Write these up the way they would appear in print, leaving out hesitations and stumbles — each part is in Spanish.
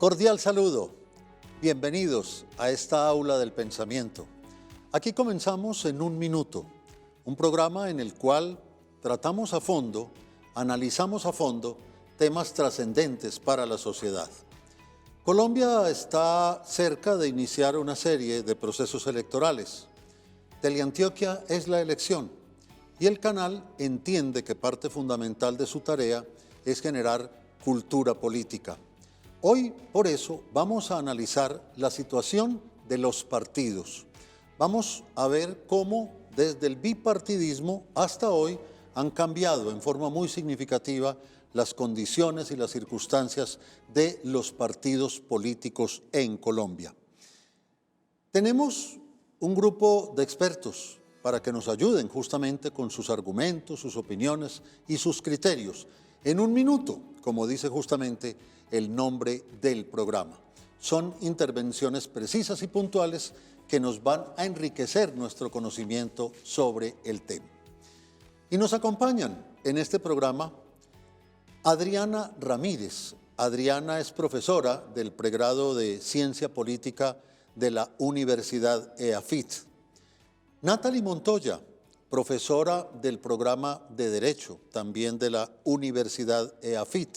Cordial saludo. Bienvenidos a esta aula del pensamiento. Aquí comenzamos en un minuto, un programa en el cual tratamos a fondo, analizamos a fondo temas trascendentes para la sociedad. Colombia está cerca de iniciar una serie de procesos electorales. Teleantioquia es la elección y el canal entiende que parte fundamental de su tarea es generar cultura política. Hoy, por eso, vamos a analizar la situación de los partidos. Vamos a ver cómo desde el bipartidismo hasta hoy han cambiado en forma muy significativa las condiciones y las circunstancias de los partidos políticos en Colombia. Tenemos un grupo de expertos para que nos ayuden justamente con sus argumentos, sus opiniones y sus criterios. En un minuto, como dice justamente el nombre del programa. Son intervenciones precisas y puntuales que nos van a enriquecer nuestro conocimiento sobre el tema. Y nos acompañan en este programa Adriana Ramírez. Adriana es profesora del pregrado de Ciencia Política de la Universidad EAFIT. Natalie Montoya, profesora del programa de Derecho, también de la Universidad EAFIT.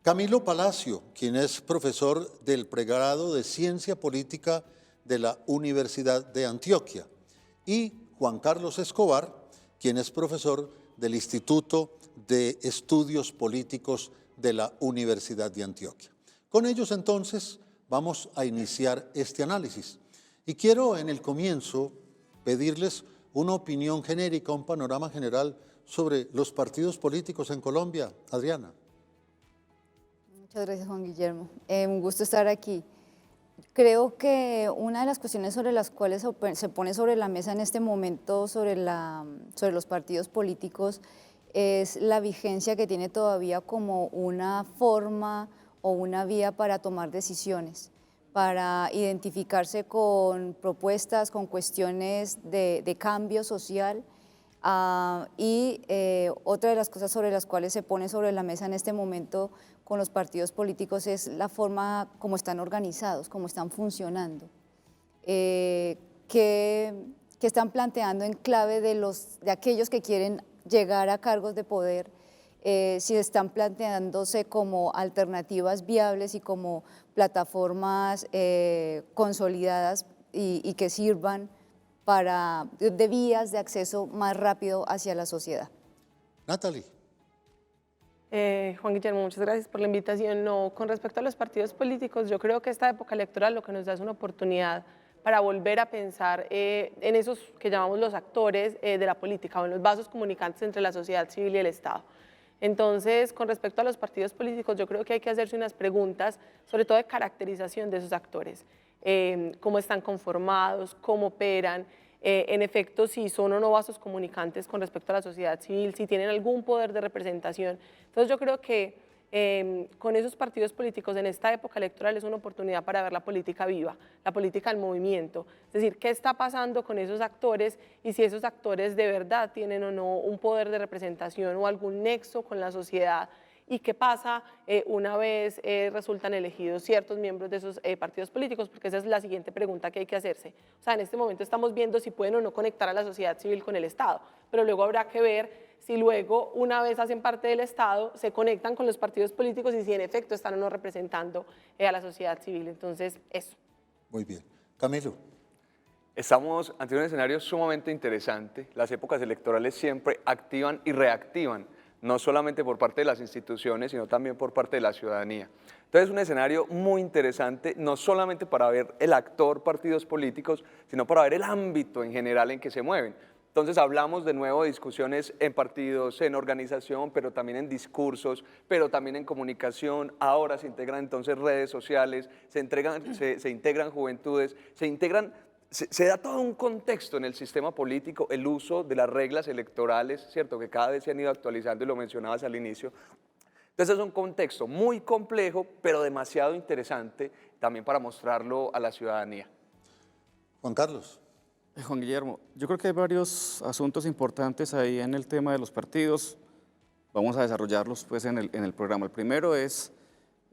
Camilo Palacio, quien es profesor del pregrado de Ciencia Política de la Universidad de Antioquia. Y Juan Carlos Escobar, quien es profesor del Instituto de Estudios Políticos de la Universidad de Antioquia. Con ellos, entonces, vamos a iniciar este análisis. Y quiero, en el comienzo, pedirles una opinión genérica, un panorama general sobre los partidos políticos en Colombia. Adriana. Muchas gracias, Juan Guillermo. Un gusto estar aquí. Creo que una de las cuestiones sobre las cuales se pone sobre la mesa en este momento sobre los partidos políticos es la vigencia que tiene todavía como una forma o una vía para tomar decisiones, para identificarse con propuestas, con cuestiones de cambio social. Y otra de las cosas sobre las cuales se pone sobre la mesa en este momento con los partidos políticos es la forma como están organizados, cómo están funcionando, que están planteando en clave de aquellos que quieren llegar a cargos de poder, si están planteándose como alternativas viables y como plataformas consolidadas y que sirvan de vías de acceso más rápido hacia la sociedad. Natalie. Juan Guillermo, muchas gracias por la invitación. No, con respecto a los partidos políticos, yo creo que esta época electoral lo que nos da es una oportunidad para volver a pensar en esos que llamamos los actores de la política o en los vasos comunicantes entre la sociedad civil y el Estado. Entonces, con respecto a los partidos políticos, yo creo que hay que hacerse unas preguntas, sobre todo de caracterización de esos actores, cómo están conformados, cómo operan, en efecto, si son o no vasos comunicantes con respecto a la sociedad civil, si tienen algún poder de representación. Entonces, yo creo que con esos partidos políticos en esta época electoral es una oportunidad para ver la política viva, la política en movimiento, es decir, qué está pasando con esos actores y si esos actores de verdad tienen o no un poder de representación o algún nexo con la sociedad y qué pasa una vez resultan elegidos ciertos miembros de esos partidos políticos, porque esa es la siguiente pregunta que hay que hacerse. O sea, en este momento estamos viendo si pueden o no conectar a la sociedad civil con el Estado, pero luego habrá que ver si luego, una vez hacen parte del Estado, se conectan con los partidos políticos y si en efecto están o no representando a la sociedad civil. Entonces, eso. Muy bien. Camilo. Estamos ante un escenario sumamente interesante. Las épocas electorales siempre activan y reactivan, no solamente por parte de las instituciones, sino también por parte de la ciudadanía. Entonces es un escenario muy interesante, no solamente para ver el actor partidos políticos, sino para ver el ámbito en general en que se mueven. Entonces hablamos de nuevo de discusiones en partidos, en organización, pero también en discursos, pero también en comunicación. Ahora se integran entonces redes sociales, se integran juventudes, se da todo un contexto en el sistema político, el uso de las reglas electorales, ¿cierto? Que cada vez se han ido actualizando y lo mencionabas al inicio. Entonces es un contexto muy complejo, pero demasiado interesante también para mostrarlo a la ciudadanía. Juan Carlos. Juan Guillermo, yo creo que hay varios asuntos importantes ahí en el tema de los partidos. Vamos a desarrollarlos pues, en el programa. El primero es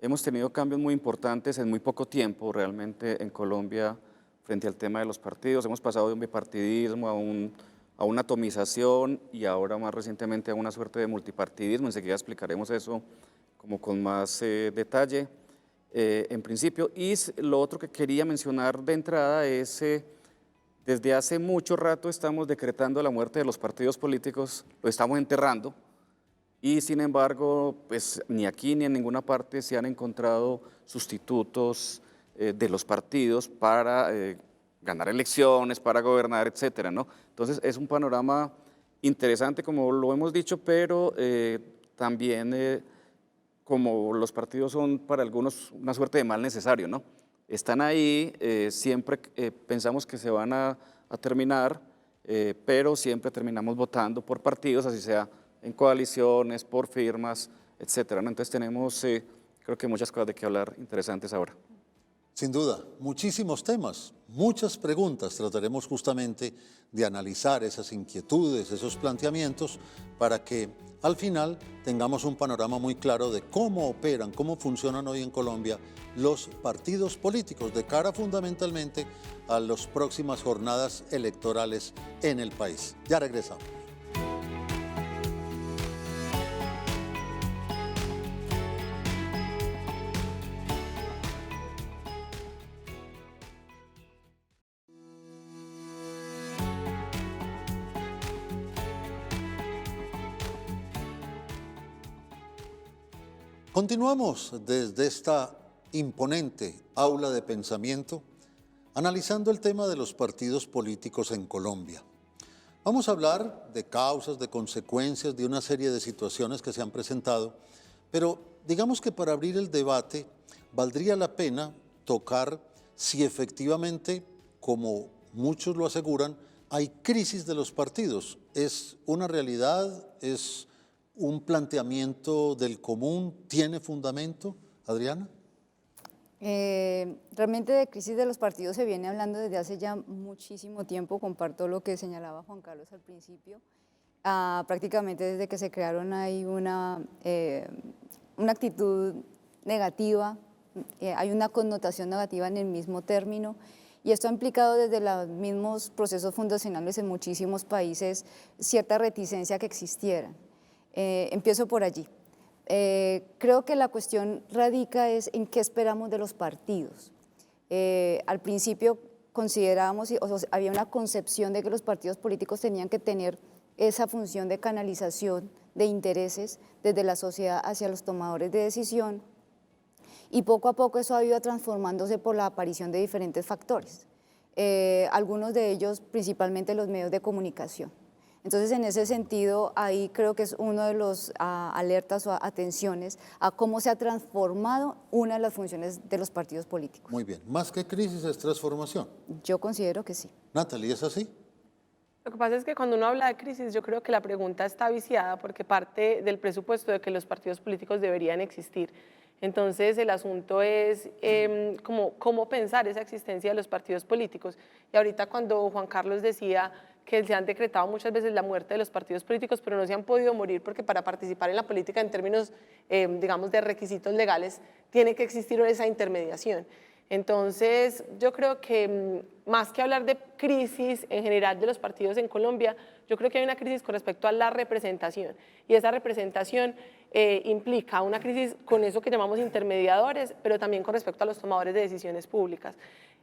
hemos tenido cambios muy importantes en muy poco tiempo realmente en Colombia frente al tema de los partidos. Hemos pasado de un bipartidismo a una atomización y ahora más recientemente a una suerte de multipartidismo. Enseguida explicaremos eso como con más detalle en principio. Y lo otro que quería mencionar de entrada es, desde hace mucho rato estamos decretando la muerte de los partidos políticos, lo estamos enterrando, y sin embargo, pues ni aquí ni en ninguna parte se han encontrado sustitutos de los partidos para ganar elecciones, para gobernar, etcétera, ¿no? Entonces es un panorama interesante, como lo hemos dicho, pero también como los partidos son para algunos una suerte de mal necesario, ¿no? Están ahí, siempre pensamos que se van a terminar, pero siempre terminamos votando por partidos, así sea en coaliciones, por firmas, etcétera, ¿no? Entonces tenemos, creo que muchas cosas de qué hablar interesantes ahora. Sin duda, muchísimos temas, muchas preguntas. Trataremos justamente de analizar esas inquietudes, esos planteamientos, para que al final tengamos un panorama muy claro de cómo operan, cómo funcionan hoy en Colombia los partidos políticos de cara fundamentalmente a las próximas jornadas electorales en el país. Ya regresamos. Continuamos desde esta imponente aula de pensamiento analizando el tema de los partidos políticos en Colombia. Vamos a hablar de causas, de consecuencias, de una serie de situaciones que se han presentado, pero digamos que para abrir el debate valdría la pena tocar si efectivamente, como muchos lo aseguran, hay crisis de los partidos. ¿Es una realidad? ¿Es un planteamiento del común? ¿Tiene fundamento? Adriana. Realmente de crisis de los partidos se viene hablando desde hace ya muchísimo tiempo. Comparto lo que señalaba Juan Carlos al principio. Prácticamente desde que se crearon hay una actitud negativa, hay una connotación negativa en el mismo término, y esto ha implicado desde los mismos procesos fundacionales en muchísimos países cierta reticencia que existiera. Empiezo por allí. Creo que la cuestión radica es en qué esperamos de los partidos. Al principio considerábamos, había una concepción de que los partidos políticos tenían que tener esa función de canalización de intereses desde la sociedad hacia los tomadores de decisión, y poco a poco eso ha ido transformándose por la aparición de diferentes factores, algunos de ellos principalmente los medios de comunicación. Entonces, en ese sentido, ahí creo que es uno de los alertas o atenciones a cómo se ha transformado una de las funciones de los partidos políticos. Muy bien. Más que crisis es transformación. Yo considero que sí. Natalie, ¿es así? Lo que pasa es que cuando uno habla de crisis, yo creo que la pregunta está viciada porque parte del presupuesto de que los partidos políticos deberían existir. Entonces, el asunto es cómo pensar esa existencia de los partidos políticos. Y ahorita cuando Juan Carlos decía que se han decretado muchas veces la muerte de los partidos políticos, pero no se han podido morir porque para participar en la política en términos, digamos, de requisitos legales, tiene que existir esa intermediación. Entonces, yo creo que más que hablar de crisis en general de los partidos en Colombia, yo creo que hay una crisis con respecto a la representación, y esa representación implica una crisis con eso que llamamos intermediadores, pero también con respecto a los tomadores de decisiones públicas.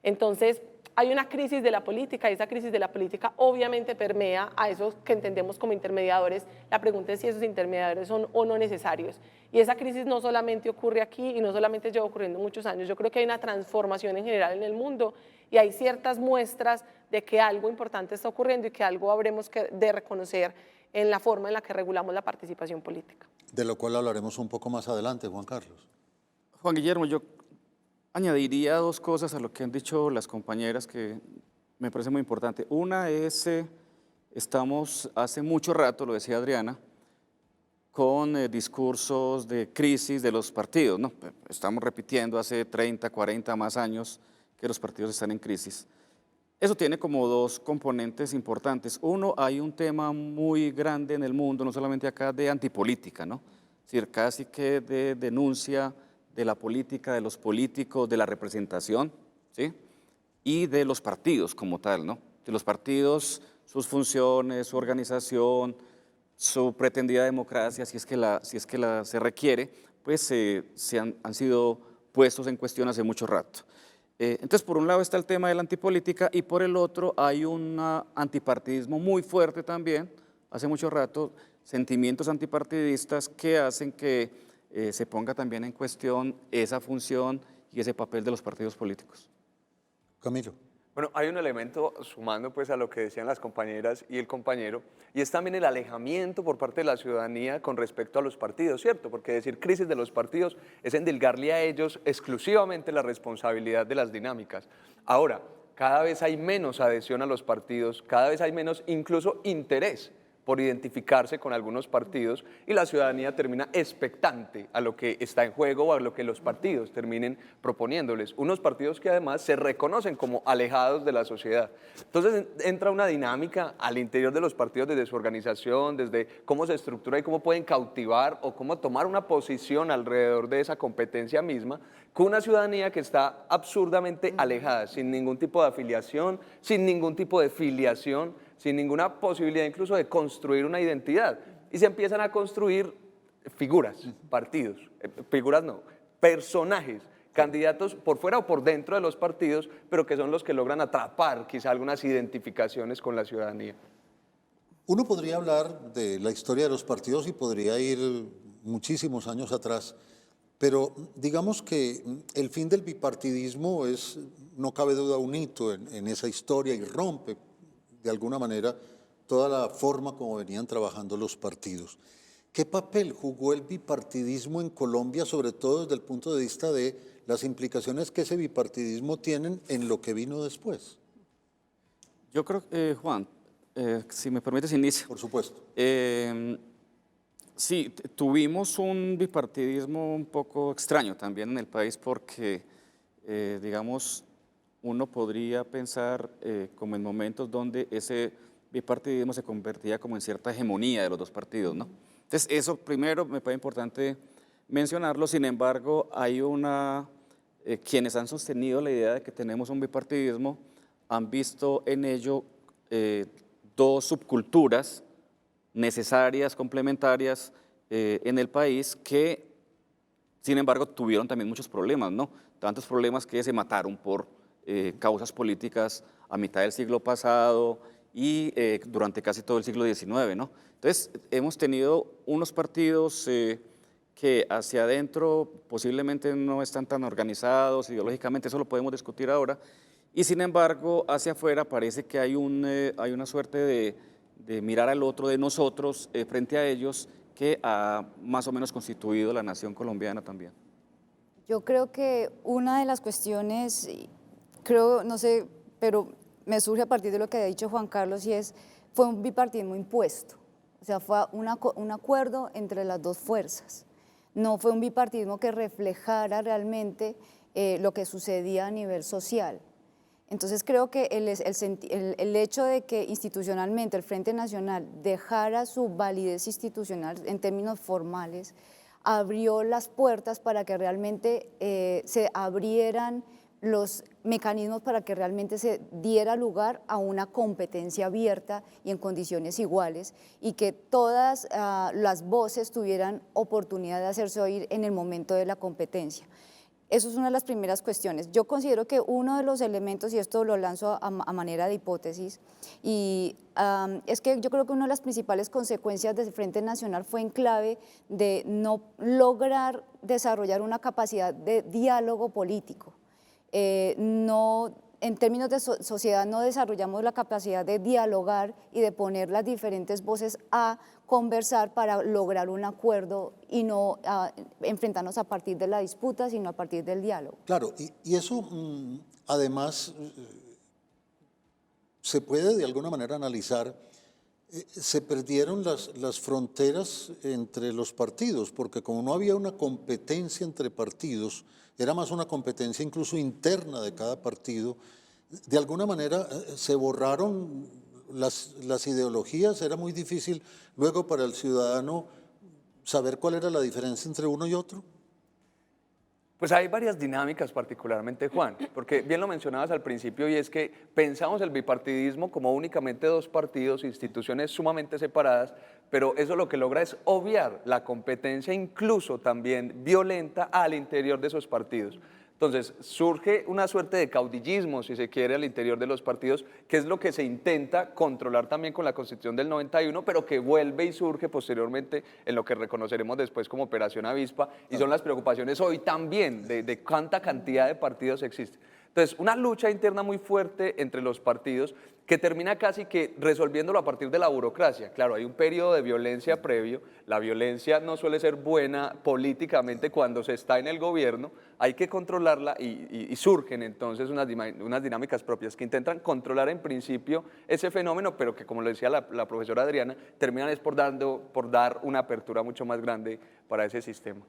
Entonces, hay una crisis de la política, y esa crisis de la política obviamente permea a esos que entendemos como intermediadores. La pregunta es si esos intermediadores son o no necesarios. Y esa crisis no solamente ocurre aquí y no solamente lleva ocurriendo muchos años. Yo creo que hay una transformación en general en el mundo y hay ciertas muestras de que algo importante está ocurriendo y que algo habremos de reconocer en la forma en la que regulamos la participación política. De lo cual hablaremos un poco más adelante, Juan Carlos. Juan Guillermo, yo añadiría dos cosas a lo que han dicho las compañeras que me parece muy importante. Una es, estamos hace mucho rato, lo decía Adriana, con discursos de crisis de los partidos, ¿no? Estamos repitiendo hace 30, 40 más años que los partidos están en crisis. Eso tiene como dos componentes importantes. Uno, hay un tema muy grande en el mundo, no solamente acá, de antipolítica, ¿no? Es decir, casi que de denuncia de la política, de los políticos, de la representación, ¿sí? Y de los partidos como tal, ¿no? De los partidos, sus funciones, su organización, su pretendida democracia, si es que se requiere, pues han sido puestos en cuestión hace mucho rato. Entonces, por un lado está el tema de la antipolítica y por el otro hay un antipartidismo muy fuerte también, hace mucho rato, sentimientos antipartidistas que hacen que se ponga también en cuestión esa función y ese papel de los partidos políticos. Camilo. Bueno, hay un elemento sumando pues a lo que decían las compañeras y el compañero, y es también el alejamiento por parte de la ciudadanía con respecto a los partidos, ¿cierto? Porque decir crisis de los partidos es endilgarle a ellos exclusivamente la responsabilidad de las dinámicas. Ahora, cada vez hay menos adhesión a los partidos, cada vez hay menos incluso interés por identificarse con algunos partidos y la ciudadanía termina expectante a lo que está en juego o a lo que los partidos terminen proponiéndoles. Unos partidos que además se reconocen como alejados de la sociedad. Entonces entra una dinámica al interior de los partidos desde su organización, desde cómo se estructura y cómo pueden cautivar o cómo tomar una posición alrededor de esa competencia misma, con una ciudadanía que está absurdamente alejada, sin ningún tipo de afiliación, sin ningún tipo de filiación, sin ninguna posibilidad incluso de construir una identidad. Y se empiezan a construir figuras, partidos, figuras no, personajes, candidatos por fuera o por dentro de los partidos, pero que son los que logran atrapar quizá algunas identificaciones con la ciudadanía. Uno podría hablar de la historia de los partidos y podría ir muchísimos años atrás, pero digamos que el fin del bipartidismo es, no cabe duda, un hito en esa historia y rompe de alguna manera toda la forma como venían trabajando los partidos. ¿Qué papel jugó el bipartidismo en Colombia, sobre todo desde el punto de vista de las implicaciones que ese bipartidismo tiene en lo que vino después? Yo creo que, Juan, si me permites, inicio. Por supuesto. Sí, tuvimos un bipartidismo un poco extraño también en el país porque, digamos, uno podría pensar como en momentos donde ese bipartidismo se convertía como en cierta hegemonía de los dos partidos, ¿no? Entonces, eso primero me parece importante mencionarlo. Sin embargo, hay quienes han sostenido la idea de que tenemos un bipartidismo han visto en ello dos subculturas necesarias, complementarias en el país que, sin embargo, tuvieron también muchos problemas, ¿no? Tantos problemas que se mataron por causas políticas a mitad del siglo pasado y durante casi todo el siglo XIX, ¿no? Entonces, hemos tenido unos partidos que hacia adentro posiblemente no están tan organizados ideológicamente, eso lo podemos discutir ahora, y sin embargo, hacia afuera parece que hay una suerte de mirar al otro, de nosotros, frente a ellos, que ha más o menos constituido la nación colombiana también. Yo creo que una de las cuestiones, creo, no sé, pero me surge a partir de lo que ha dicho Juan Carlos, y fue un bipartidismo impuesto, o sea, fue un acuerdo entre las dos fuerzas, no fue un bipartidismo que reflejara realmente lo que sucedía a nivel social. Entonces creo que el hecho de que institucionalmente el Frente Nacional dejara su validez institucional en términos formales, abrió las puertas para que realmente se abrieran los mecanismos para que realmente se diera lugar a una competencia abierta y en condiciones iguales y que todas las voces tuvieran oportunidad de hacerse oír en el momento de la competencia. Eso es una de las primeras cuestiones. Yo considero que uno de los elementos, y esto lo lanzo a manera de hipótesis, es que yo creo que una de las principales consecuencias del Frente Nacional fue en clave de no lograr desarrollar una capacidad de diálogo político. En términos de sociedad no desarrollamos la capacidad de dialogar y de poner las diferentes voces a conversar para lograr un acuerdo y no enfrentarnos a partir de la disputa, sino a partir del diálogo. Claro, y eso además se puede de alguna manera analizar. Se perdieron las fronteras entre los partidos, porque como no había una competencia entre partidos, era más una competencia incluso interna de cada partido, de alguna manera se borraron las ideologías, era muy difícil luego para el ciudadano saber cuál era la diferencia entre uno y otro. Pues hay varias dinámicas particularmente, Juan, porque bien lo mencionabas al principio y es que pensamos el bipartidismo como únicamente dos partidos, instituciones sumamente separadas, pero eso lo que logra es obviar la competencia incluso también violenta al interior de esos partidos. Entonces, surge una suerte de caudillismo, si se quiere, al interior de los partidos, que es lo que se intenta controlar también con la Constitución del 91, pero que vuelve y surge posteriormente en lo que reconoceremos después como Operación Avispa, y son las preocupaciones hoy también de cuánta cantidad de partidos existe. Entonces, una lucha interna muy fuerte entre los partidos que termina casi que resolviéndolo a partir de la burocracia. Claro, hay un periodo de violencia previo, la violencia no suele ser buena políticamente cuando se está en el gobierno, hay que controlarla y surgen entonces unas dinámicas propias que intentan controlar en principio ese fenómeno, pero que, como lo decía la profesora Adriana, terminan es por dar una apertura mucho más grande para ese sistema.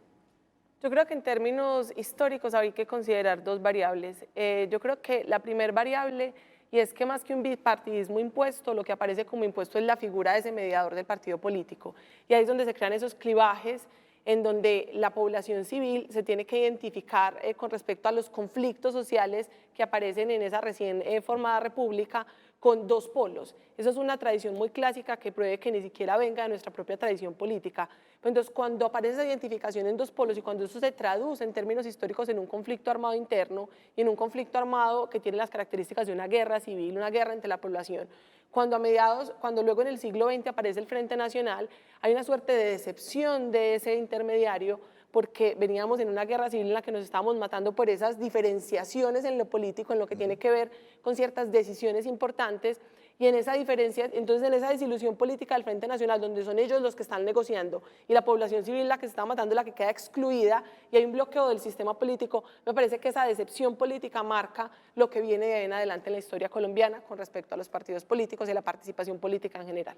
Yo creo que en términos históricos hay que considerar dos variables. Yo creo que la primera variable, y es que más que un bipartidismo impuesto, lo que aparece como impuesto es la figura de ese mediador del partido político. Y ahí es donde se crean esos clivajes en donde la población civil se tiene que identificar con respecto a los conflictos sociales que aparecen en esa recién formada república con dos polos. Eso es una tradición muy clásica que pruebe que ni siquiera venga de nuestra propia tradición política. Entonces, cuando aparece esa identificación en dos polos y cuando eso se traduce en términos históricos en un conflicto armado interno y en un conflicto armado que tiene las características de una guerra civil, una guerra entre la población, cuando luego en el siglo XX aparece el Frente Nacional, hay una suerte de decepción de ese intermediario porque veníamos en una guerra civil en la que nos estábamos matando por esas diferenciaciones en lo político, en lo que tiene que ver con ciertas decisiones importantes, y en esa diferencia, entonces en esa desilusión política del Frente Nacional, donde son ellos los que están negociando y la población civil la que se está matando, la que queda excluida, y hay un bloqueo del sistema político, me parece que esa decepción política marca lo que viene de ahí en adelante en la historia colombiana con respecto a los partidos políticos y la participación política en general.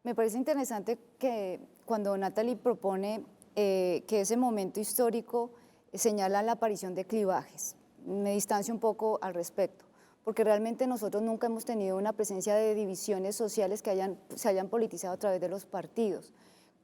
Me parece interesante que cuando Natalie propone que ese momento histórico señala la aparición de clivajes, me distancio un poco al respecto, porque realmente nosotros nunca hemos tenido una presencia de divisiones sociales que se hayan politizado a través de los partidos.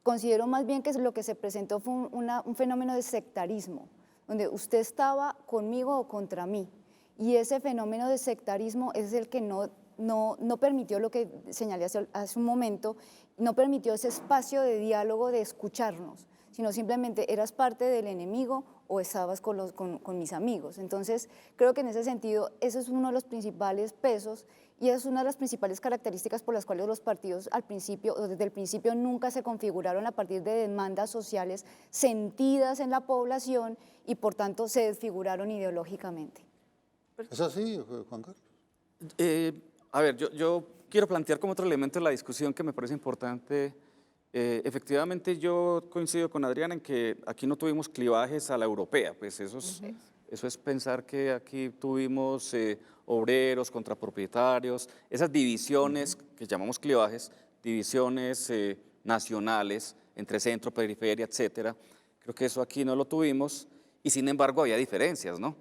Considero más bien que lo que se presentó fue un fenómeno de sectarismo, donde usted estaba conmigo o contra mí, y ese fenómeno de sectarismo es el que no permitió lo que señalé hace un momento, no permitió ese espacio de diálogo, de escucharnos, sino simplemente eras parte del enemigo o estabas con mis amigos. Entonces, creo que en ese sentido, ese es uno de los principales pesos y es una de las principales características por las cuales los partidos al principio, o desde el principio, nunca se configuraron a partir de demandas sociales sentidas en la población y por tanto se desfiguraron ideológicamente. ¿Es así, Juan Carlos? A ver, yo quiero plantear como otro elemento de la discusión que me parece importante. Efectivamente, yo coincido con Adriana en que aquí no tuvimos clivajes a la europea, pues eso es pensar que aquí tuvimos obreros contra propietarios, esas divisiones que llamamos clivajes, divisiones nacionales entre centro, periferia, etcétera. Creo que eso aquí no lo tuvimos y sin embargo había diferencias, ¿no?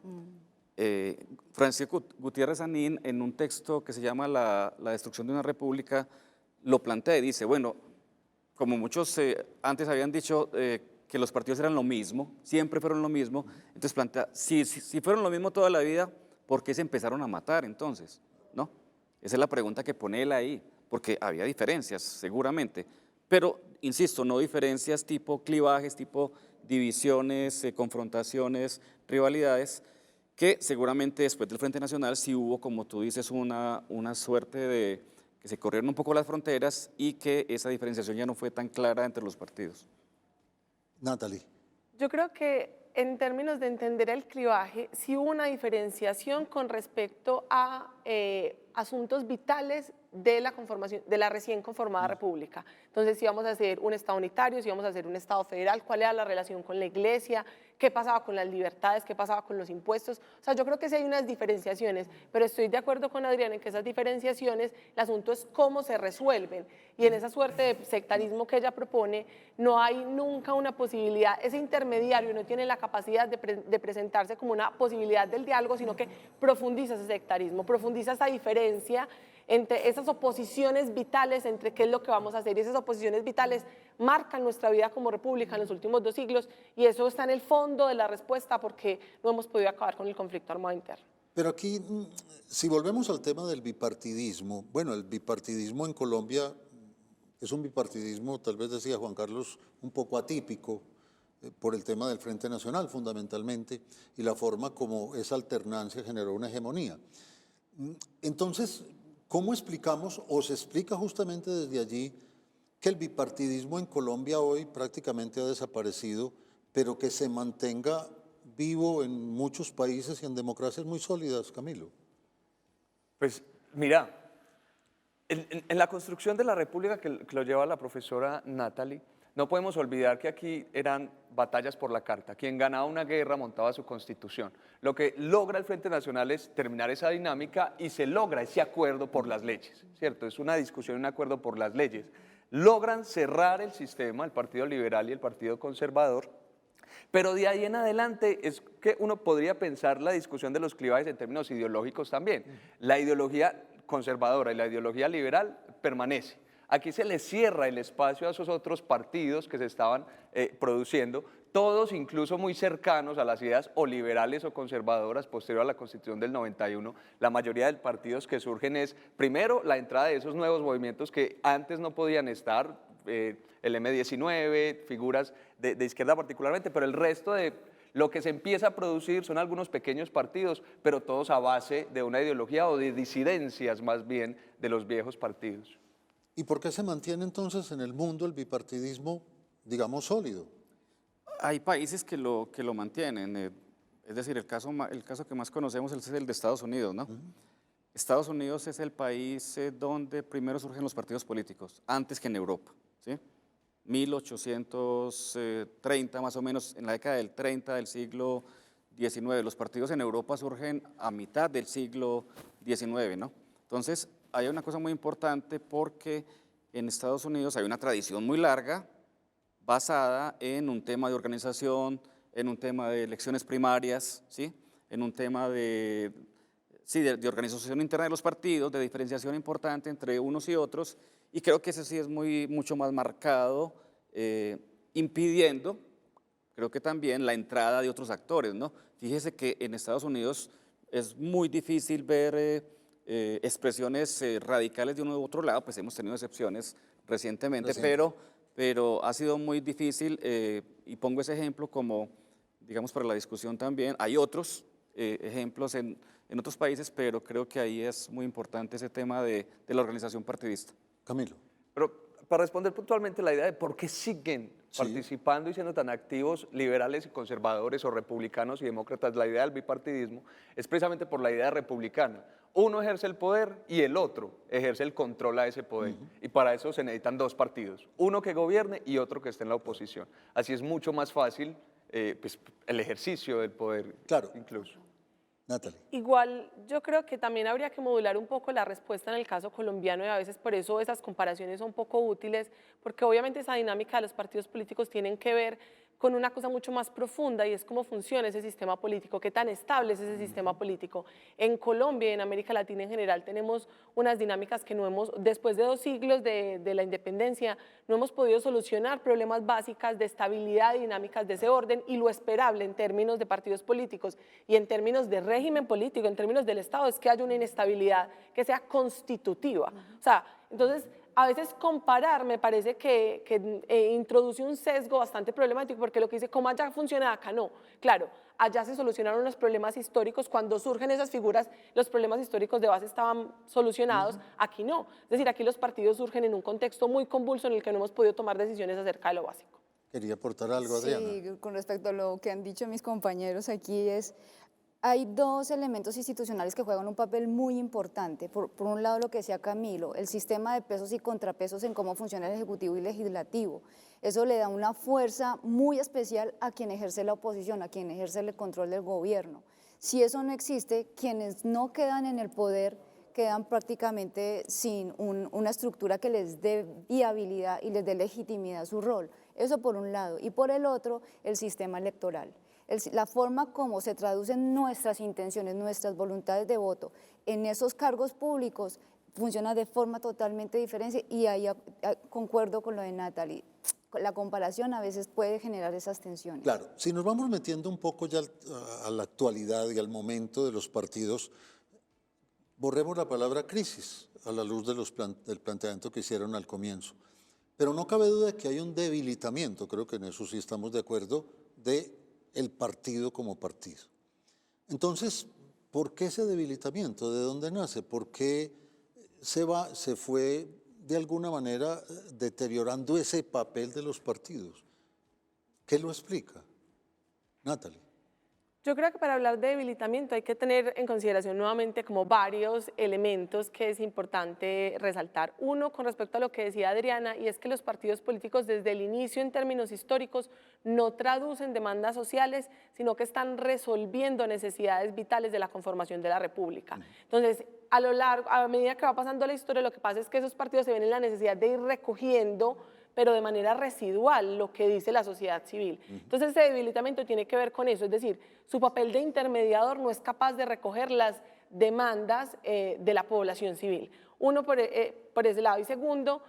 Francisco Gutiérrez Anín, en un texto que se llama La destrucción de una república, lo plantea y dice, bueno, como muchos antes habían dicho que los partidos eran lo mismo, siempre fueron lo mismo, entonces plantea, si fueron lo mismo toda la vida, ¿por qué se empezaron a matar entonces? ¿No? Esa es la pregunta que pone él ahí, porque había diferencias seguramente, pero insisto, no diferencias tipo clivajes, tipo divisiones, confrontaciones, rivalidades, que seguramente después del Frente Nacional sí hubo, como tú dices, una suerte de que se corrieron un poco las fronteras y que esa diferenciación ya no fue tan clara entre los partidos. Natalie. Yo creo que en términos de entender el clivaje, sí hubo una diferenciación con respecto a asuntos vitales de la recién conformada república. Entonces, si íbamos a hacer un Estado unitario, si íbamos a hacer un Estado federal, cuál era la relación con la Iglesia, qué pasaba con las libertades, qué pasaba con los impuestos. O sea, yo creo que sí hay unas diferenciaciones, pero estoy de acuerdo con Adriana en que esas diferenciaciones, el asunto es cómo se resuelven. Y en esa suerte de sectarismo que ella propone, no hay nunca una posibilidad, ese intermediario no tiene la capacidad de presentarse como una posibilidad del diálogo, sino que profundiza ese sectarismo, profundiza esa diferencia entre esas oposiciones vitales, entre qué es lo que vamos a hacer. Y esas oposiciones vitales marcan nuestra vida como república en los últimos 2 siglos, y eso está en el fondo de la respuesta porque no hemos podido acabar con el conflicto armado interno. Pero aquí, si volvemos al tema del bipartidismo, bueno, el bipartidismo en Colombia es un bipartidismo, tal vez decía Juan Carlos, un poco atípico por el tema del Frente Nacional fundamentalmente y la forma como esa alternancia generó una hegemonía. Entonces, ¿cómo explicamos o se explica justamente desde allí que el bipartidismo en Colombia hoy prácticamente ha desaparecido, pero que se mantenga vivo en muchos países y en democracias muy sólidas, Camilo? Pues mira, en la construcción de la República que lo lleva la profesora Natalie, no podemos olvidar que aquí eran batallas por la carta. Quien ganaba una guerra montaba su constitución. Lo que logra el Frente Nacional es terminar esa dinámica y se logra ese acuerdo por las leyes, ¿cierto? Es una discusión, un acuerdo por las leyes. Logran cerrar el sistema, el Partido Liberal y el Partido Conservador, pero de ahí en adelante es que uno podría pensar la discusión de los clivajes en términos ideológicos también. La ideología conservadora y la ideología liberal permanece. Aquí se le cierra el espacio a esos otros partidos que se estaban produciendo, todos incluso muy cercanos a las ideas o liberales o conservadoras posterior a la Constitución del 91. La mayoría de partidos que surgen es, primero, la entrada de esos nuevos movimientos que antes no podían estar, el M19, figuras de izquierda particularmente, pero el resto de lo que se empieza a producir son algunos pequeños partidos, pero todos a base de una ideología o de disidencias más bien de los viejos partidos. ¿Y por qué se mantiene entonces en el mundo el bipartidismo, digamos, sólido? Hay países que lo mantienen, es decir, el caso que más conocemos es el de Estados Unidos, ¿no? Estados Unidos es el país donde primero surgen los partidos políticos, antes que en Europa, ¿sí? 1830 más o menos, en la década del 30 del siglo XIX. Los partidos en Europa surgen a mitad del siglo XIX, ¿no? Entonces, hay una cosa muy importante porque en Estados Unidos hay una tradición muy larga basada en un tema de organización, en un tema de elecciones primarias, ¿sí? En un tema de organización interna de los partidos, de diferenciación importante entre unos y otros, y creo que ese sí es mucho más marcado, impidiendo, creo que también, la entrada de otros actores, ¿no? Fíjese que en Estados Unidos es muy difícil ver expresiones radicales de uno u otro lado, pues hemos tenido excepciones recientemente, pero ha sido muy difícil, y pongo ese ejemplo como, digamos, para la discusión también. Hay otros ejemplos en otros países, pero creo que ahí es muy importante ese tema de la organización partidista. Camilo. Pero para responder puntualmente la idea de por qué siguen participando y siendo tan activos liberales y conservadores o republicanos y demócratas, la idea del bipartidismo es precisamente por la idea republicana. Uno ejerce el poder y el otro ejerce el control a ese poder. Y para eso se necesitan 2 partidos, uno que gobierne y otro que esté en la oposición. Así es mucho más fácil pues, el ejercicio del poder, claro, incluso. Natalie. Igual yo creo que también habría que modular un poco la respuesta en el caso colombiano, y a veces por eso esas comparaciones son poco útiles, porque obviamente esa dinámica de los partidos políticos tienen que ver con una cosa mucho más profunda, y es cómo funciona ese sistema político, qué tan estable es ese sistema político. En Colombia y en América Latina en general tenemos unas dinámicas que no hemos, después de 2 siglos de la independencia, no hemos podido solucionar problemas básicas de estabilidad y dinámicas de ese orden, y lo esperable en términos de partidos políticos y en términos de régimen político, en términos del Estado, es que haya una inestabilidad que sea constitutiva. O sea, entonces, a veces comparar me parece que introduce un sesgo bastante problemático, porque lo que dice, como allá funciona, acá no. Claro, allá se solucionaron los problemas históricos, cuando surgen esas figuras, los problemas históricos de base estaban solucionados, aquí no. Es decir, aquí los partidos surgen en un contexto muy convulso en el que no hemos podido tomar decisiones acerca de lo básico. Quería aportar algo, Adriana. Sí, con respecto a lo que han dicho mis compañeros aquí hay 2 elementos institucionales que juegan un papel muy importante. Por un lado, lo que decía Camilo, el sistema de pesos y contrapesos en cómo funciona el Ejecutivo y Legislativo. Eso le da una fuerza muy especial a quien ejerce la oposición, a quien ejerce el control del gobierno. Si eso no existe, quienes no quedan en el poder quedan prácticamente sin una estructura que les dé viabilidad y les dé legitimidad a su rol. Eso por un lado. Y por el otro, el sistema electoral. La forma como se traducen nuestras intenciones, nuestras voluntades de voto en esos cargos públicos funciona de forma totalmente diferente y ahí concuerdo con lo de Natalie. La comparación a veces puede generar esas tensiones. Claro, si nos vamos metiendo un poco ya a la actualidad y al momento de los partidos, borremos la palabra crisis a la luz de del planteamiento que hicieron al comienzo. Pero no cabe duda de que hay un debilitamiento, creo que en eso sí estamos de acuerdo, de el partido como partido. Entonces, ¿por qué ese debilitamiento? ¿De dónde nace? ¿Por qué se fue de alguna manera deteriorando ese papel de los partidos? ¿Qué lo explica? Natalie. Yo creo que para hablar de debilitamiento hay que tener en consideración nuevamente como varios elementos que es importante resaltar. Uno, con respecto a lo que decía Adriana, y es que los partidos políticos desde el inicio en términos históricos no traducen demandas sociales, sino que están resolviendo necesidades vitales de la conformación de la República. Entonces, a medida que va pasando la historia, lo que pasa es que esos partidos se ven en la necesidad de ir recogiendo, pero de manera residual, lo que dice la sociedad civil. Entonces, ese debilitamiento tiene que ver con eso, es decir, su papel de intermediador no es capaz de recoger las demandas de la población civil. Uno, por ese lado. Y segundo,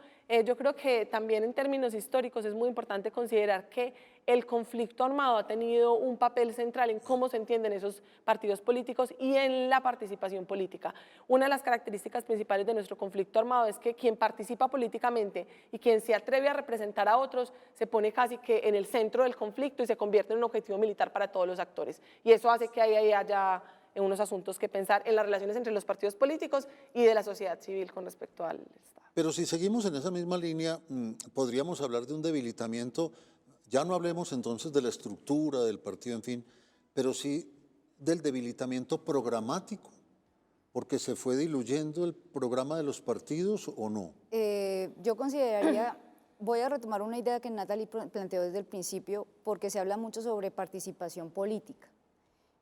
yo creo que también en términos históricos es muy importante considerar que el conflicto armado ha tenido un papel central en cómo se entienden esos partidos políticos y en la participación política. Una de las características principales de nuestro conflicto armado es que quien participa políticamente y quien se atreve a representar a otros se pone casi que en el centro del conflicto y se convierte en un objetivo militar para todos los actores. Y eso hace que ahí haya unos asuntos que pensar en las relaciones entre los partidos políticos y de la sociedad civil con respecto al Estado. Pero si seguimos en esa misma línea, podríamos hablar de un debilitamiento, ya no hablemos entonces de la estructura del partido, en fin, pero sí del debilitamiento programático, porque se fue diluyendo el programa de los partidos o no. Yo consideraría, voy a retomar una idea que Natalie planteó desde el principio, porque se habla mucho sobre participación política.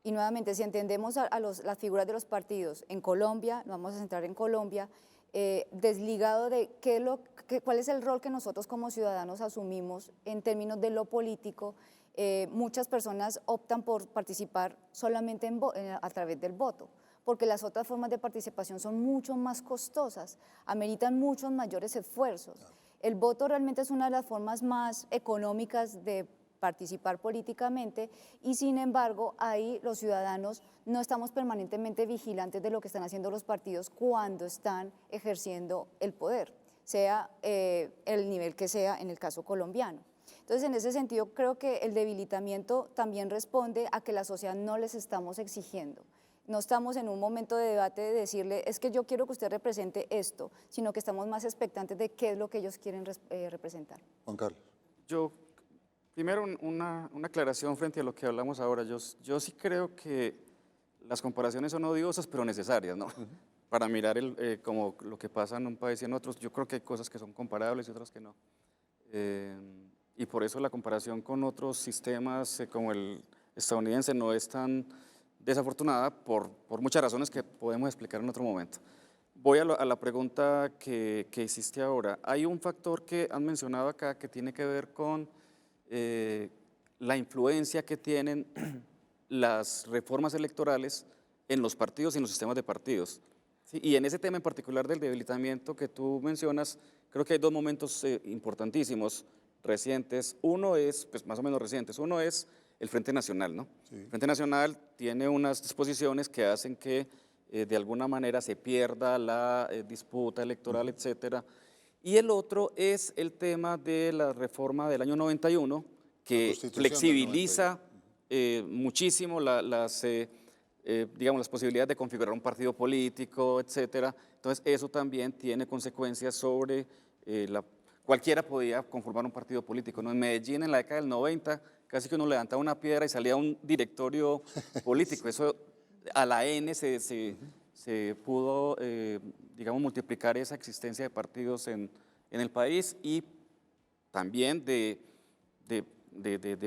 Y nuevamente, si entendemos las figuras de los partidos en Colombia, nos vamos a centrar en Colombia, desligado de cuál es el rol que nosotros como ciudadanos asumimos en términos de lo político, muchas personas optan por participar solamente a través del voto, porque las otras formas de participación son mucho más costosas, ameritan muchos mayores esfuerzos. El voto realmente es una de las formas más económicas de participar políticamente y sin embargo ahí los ciudadanos no estamos permanentemente vigilantes de lo que están haciendo los partidos cuando están ejerciendo el poder, sea el nivel que sea en el caso colombiano. Entonces, en ese sentido, creo que el debilitamiento también responde a que la sociedad no les estamos exigiendo. No estamos en un momento de debate de decirle, es que yo quiero que usted represente esto, sino que estamos más expectantes de qué es lo que ellos quieren representar. Juan Carlos. Primero, una aclaración frente a lo que hablamos ahora. Yo sí creo que las comparaciones son odiosas, pero necesarias, ¿no? Para mirar como lo que pasa en un país y en otros. Yo creo que hay cosas que son comparables y otras que no. Y por eso la comparación con otros sistemas como el estadounidense no es tan desafortunada por muchas razones que podemos explicar en otro momento. Voy a la pregunta que hiciste ahora. Hay un factor que han mencionado acá que tiene que ver con la influencia que tienen las reformas electorales en los partidos y en los sistemas de partidos. ¿Sí? Y en ese tema en particular del debilitamiento que tú mencionas, creo que hay dos momentos importantísimos, recientes. Uno es, pues más o menos recientes, uno es el Frente Nacional, ¿no? Sí. El Frente Nacional tiene unas disposiciones que hacen que de alguna manera se pierda la disputa electoral, etcétera. Y el otro es el tema de la reforma del año 91, que flexibiliza muchísimo digamos, las posibilidades de configurar un partido político, etcétera. Entonces, eso también tiene consecuencias sobre cualquiera podía conformar un partido político, ¿no? En Medellín, en la década del 90, casi que uno levantaba una piedra y salía un directorio político. Eso a la N se pudo, digamos, multiplicar esa existencia de partidos en el país y también de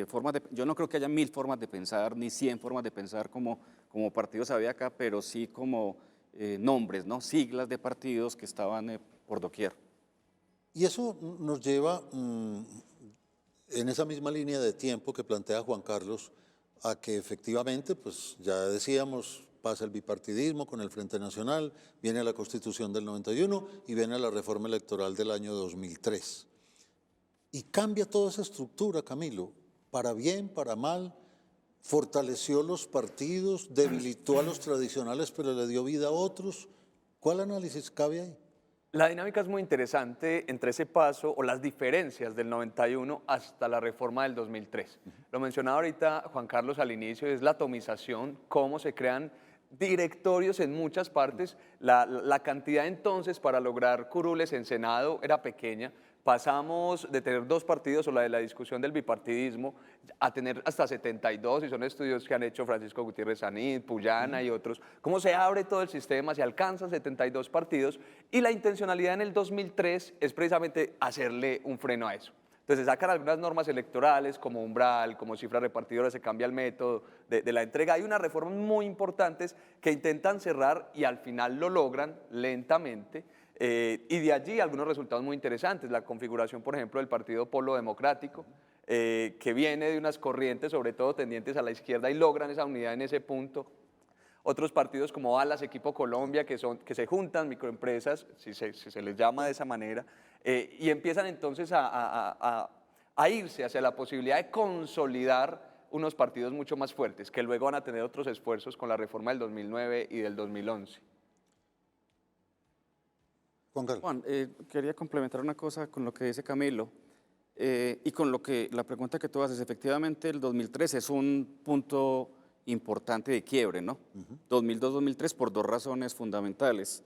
formas de... Yo no creo que haya 1000 formas de pensar, ni 100 formas de pensar como partidos había acá, pero sí como nombres, ¿no? Siglas de partidos que estaban por doquier. Y eso nos lleva, en esa misma línea de tiempo que plantea Juan Carlos, a que efectivamente, pues ya decíamos, pasa el bipartidismo con el Frente Nacional, viene la Constitución del 91 y viene la reforma electoral del año 2003. Y cambia toda esa estructura, Camilo, para bien, para mal, fortaleció los partidos, debilitó a los tradicionales, pero le dio vida a otros. ¿Cuál análisis cabe ahí? La dinámica es muy interesante entre ese paso o las diferencias del 91 hasta la reforma del 2003. Lo mencionaba ahorita Juan Carlos al inicio, es la atomización, cómo se crean directorios en muchas partes. La cantidad entonces para lograr curules en Senado era pequeña. Pasamos de tener 2 partidos o la de la discusión del bipartidismo a tener hasta 72, y son estudios que han hecho Francisco Gutiérrez Sanid, Puyana y otros, cómo se abre todo el sistema, se alcanzan 72 partidos, y la intencionalidad en el 2003 es precisamente hacerle un freno a eso. Entonces se sacan algunas normas electorales como umbral, como cifra repartidora, se cambia el método de la entrega. Hay unas reformas muy importantes que intentan cerrar y al final lo logran lentamente. Y de allí algunos resultados muy interesantes, la configuración, por ejemplo, del Partido Polo Democrático, que viene de unas corrientes, sobre todo tendientes a la izquierda, y logran esa unidad en ese punto. Otros partidos como Alas, Equipo Colombia, que se juntan, microempresas, si se les llama de esa manera, y empiezan entonces a irse hacia la posibilidad de consolidar unos partidos mucho más fuertes, que luego van a tener otros esfuerzos con la reforma del 2009 y del 2011. Juan Carlos. Juan, quería complementar una cosa con lo que dice Camilo y con la pregunta que tú haces. Efectivamente, el 2003 es un punto importante de quiebre, ¿no? 2002-2003 por 2 razones fundamentales.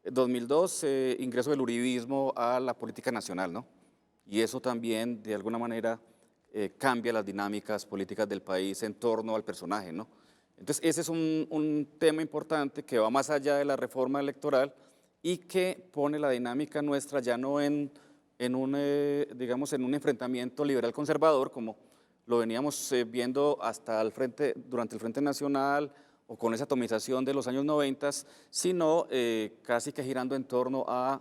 2002, ingreso del uribismo a la política nacional, ¿no? Y eso también, de alguna manera, cambia las dinámicas políticas del país en torno al personaje, ¿no? Entonces, ese es un tema importante que va más allá de la reforma electoral y que pone la dinámica nuestra ya no digamos, en un enfrentamiento liberal-conservador, como lo veníamos viendo durante el Frente Nacional o con esa atomización de los años 90, sino casi que girando en torno a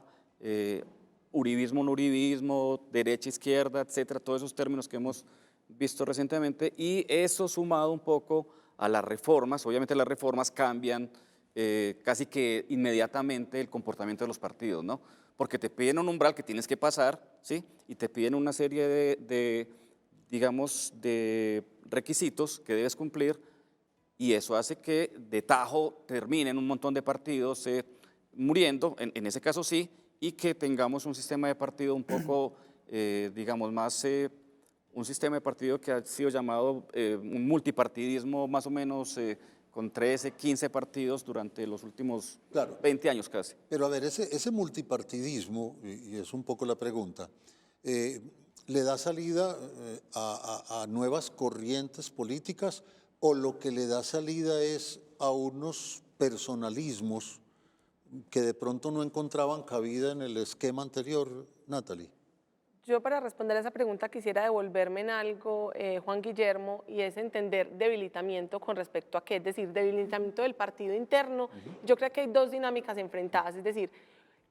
uribismo, no uribismo, derecha, izquierda, etcétera, todos esos términos que hemos visto recientemente, y eso sumado un poco a las reformas. Obviamente las reformas cambian casi que inmediatamente el comportamiento de los partidos, ¿no? Porque te piden un umbral que tienes que pasar, ¿sí? Y te piden una serie digamos, de requisitos que debes cumplir, y eso hace que de tajo terminen un montón de partidos muriendo, en ese caso sí, y que tengamos un sistema de partido un poco, digamos, más, un sistema de partido que ha sido llamado un multipartidismo más o menos con 13, 15 partidos durante los últimos 20 años casi. Pero a ver, ese multipartidismo, y es un poco la pregunta, ¿le da salida a nuevas corrientes políticas o lo que le da salida es a unos personalismos que de pronto no encontraban cabida en el esquema anterior, Natalie? Yo, para responder a esa pregunta, quisiera devolverme en algo, Juan Guillermo, y es entender debilitamiento con respecto a qué, es decir, debilitamiento del partido interno. Yo creo que hay 2 dinámicas enfrentadas, es decir,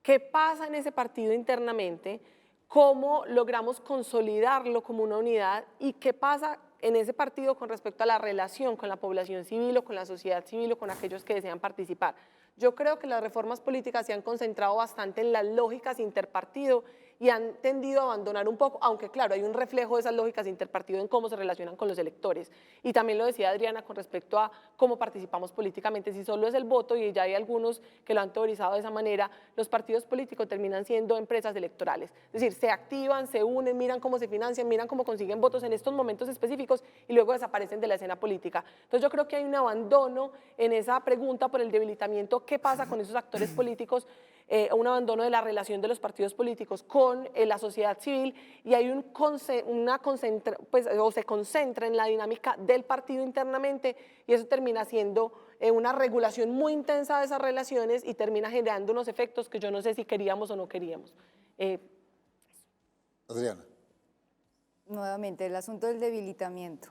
¿qué pasa en ese partido internamente? ¿Cómo logramos consolidarlo como una unidad? ¿Y qué pasa en ese partido con respecto a la relación con la población civil o con la sociedad civil o con aquellos que desean participar? Yo creo que las reformas políticas se han concentrado bastante en las lógicas interpartido y han tendido a abandonar un poco, aunque claro, hay un reflejo de esas lógicas interpartido en cómo se relacionan con los electores. Y también lo decía Adriana con respecto a cómo participamos políticamente. Si solo es el voto, y ya hay algunos que lo han teorizado de esa manera, los partidos políticos terminan siendo empresas electorales. Es decir, se activan, se unen, miran cómo se financian, miran cómo consiguen votos en estos momentos específicos y luego desaparecen de la escena política. Entonces yo creo que hay un abandono en esa pregunta por el debilitamiento, ¿qué pasa con esos actores políticos? Un abandono de la relación de los partidos políticos con la sociedad civil, y hay se concentra en la dinámica del partido internamente, y eso termina siendo una regulación muy intensa de esas relaciones y termina generando unos efectos que yo no sé si queríamos o no queríamos. Adriana. Nuevamente, el asunto del debilitamiento,